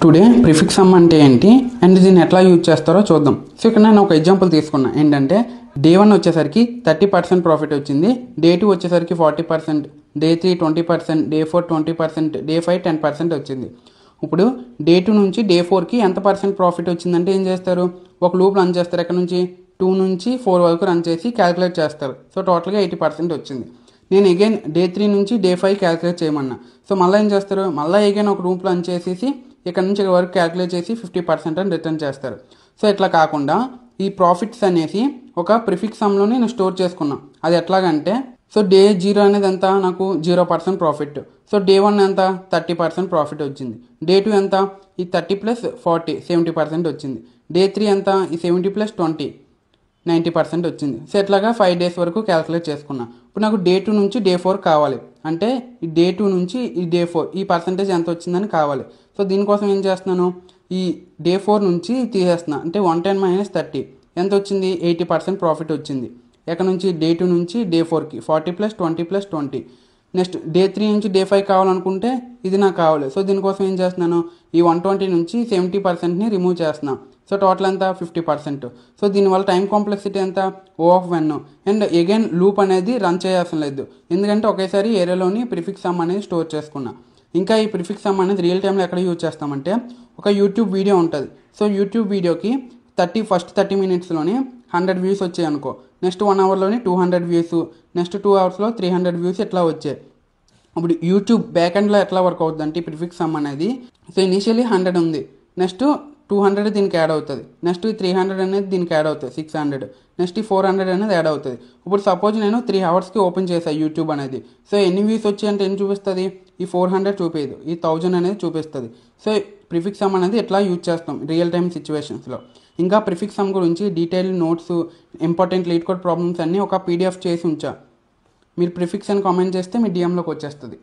Today prefix some అంటే ఏంటి and దీన్ని ఎట్లా యూజ్ చేస్తారో చూద్దాం. సో ఇక్కడ నేను ఒక ఎగ్జాంపుల్ తీసుకున్నా. ఏంటంటే డే 1 వచ్చేసరికి 30% ప్రాఫిట్ వచ్చింది, డే 2 వచ్చేసరికి 40%, డే 3 20%, డే 4 20%, డే 5 10% వచ్చింది. ఇప్పుడు డే 2 నుంచి డే 4కి ఎంత పర్సెంట్ ప్రాఫిట్ వచ్చిందంటే ఏం చేస్తారు, ఒక లూప్ రన్ చేస్తారు. ఎక్కడ నుంచి 2 నుంచి 4 వరకు రన్ చేసి క్యాలిక్యులేట్ చేస్తారు. సో టోటల్గా 80% వచ్చింది. నేను అగైన్ డే 3 నుంచి డే 5 క్యాలిక్యులేట్ చేయమన్నా. సో మళ్ళీ ఏం చేస్తారు, మళ్ళీ అగైన్ ఒక లూప్ రన్ చేసేసి ఇక్కడ నుంచి ఇక్కడ వరకు క్యాలిక్యులేట్ చేసి 50% అని రిటర్న్ చేస్తారు. సో ఇట్లా కాకుండా ఈ ప్రాఫిట్స్ అనేసి ఒక ప్రిఫిక్స్ సమ్లోనే నేను స్టోర్ చేసుకున్నాను. అది ఎట్లాగంటే, సో డే 0 అనేది ఎంత, నాకు 0% ప్రాఫిట్. సో డే 1 ఎంత, 30% ప్రాఫిట్ వచ్చింది. డే 2 ఎంత, ఈ 30 + 40 70% వచ్చింది. డే 3 ఎంత, ఈ 70 + 20 90% వచ్చింది. సో ఇట్లాగా 5 డేస్ వరకు క్యాలిక్యులేట్ చేసుకున్నా. ఇప్పుడు నాకు డే 2 నుంచి డే 4 కావాలి, అంటే ఈ డే 2 నుంచి ఈ డే 4 ఈ పర్సంటేజ్ ఎంత వచ్చిందని కావాలి. సో దీనికోసం ఏం చేస్తున్నాను, ఈ డే 4 నుంచి తీసేస్తున్నా. అంటే 110 - 30 ఎంత వచ్చింది, 80% ప్రాఫిట్ వచ్చింది. ఎక్కడ నుంచి, డే 2 నుంచి డే 4కి 40 + 20 + 20. నెక్స్ట్ డే 3 నుంచి డే 5 కావాలనుకుంటే ఇది నాకు కావాలి. సో దీనికోసం ఏం చేస్తున్నాను, ఈ 120 నుంచి 70%ని రిమూవ్ చేస్తున్నాను. సో టోటల్ ఎంత, 50%. సో దీనివల్ల టైం కాంప్లెక్సిటీ ఎంత, O(n). అండ్ అగైన్ లూప్ అనేది రన్ చేయాల్సిన లేదు, ఎందుకంటే ఒకేసారి ఏరియాలోని ప్రిఫిక్స్ సమ్ అనేది స్టోర్ చేసుకున్నా. ఇంకా ఈ ప్రిఫిక్స్ సమ్ అనేది రియల్ టైంలో ఎక్కడ యూజ్ చేస్తామంటే, ఒక యూట్యూబ్ వీడియో ఉంటుంది. సో యూట్యూబ్ వీడియోకి ఫస్ట్ 30 మినిట్స్లోనే 100 వ్యూస్ వచ్చాయి అనుకో, నెక్స్ట్ 1 అవర్లోని 200 వ్యూస్, నెక్స్ట్ 2 అవర్స్లో 300 వ్యూస్ ఇట్లా వచ్చాయి. ఇప్పుడు యూట్యూబ్ బ్యాక్ ఎండ్లో ఎట్లా వర్క్ అవుతుంది అంటే, ఈ ప్రిఫిక్స్ సమ్ అనేది, సో ఇనీషియల్లీ 100 ఉంది, నెక్స్ట్ 200 దీనికి యాడ్ అవుతుంది, నెక్స్ట్ 300 అనేది దీనికి యాడ్ అవుతుంది 600, నెక్స్ట్ 400 అనేది యాడ్ అవుతుంది. ఇప్పుడు సపోజ్ నేను 3 అవర్స్కి ఓపెన్ చేశాను యూట్యూబ్ అనేది. సో ఎన్ని వ్యూస్ వచ్చాయి అంటే ఏం చూపిస్తుంది, ఈ 400 చూపించదు, ఈ 1000 అనేది చూపిస్తుంది. సో ప్రిఫిక్స్ సమ్ అనేది ఎట్లా యూజ్ చేస్తాం రియల్ టైమ్ సిచ్యువేషన్స్లో. ఇంకా ప్రిఫిక్స్ సమ్ గురించి detail notes, important lead code problems అన్నీ ఒక PDF చేసి ఉంచా. మీరు ప్రిఫిక్స్ అని కామెంట్ చేస్తే మీ DMలోకి వచ్చేస్తుంది.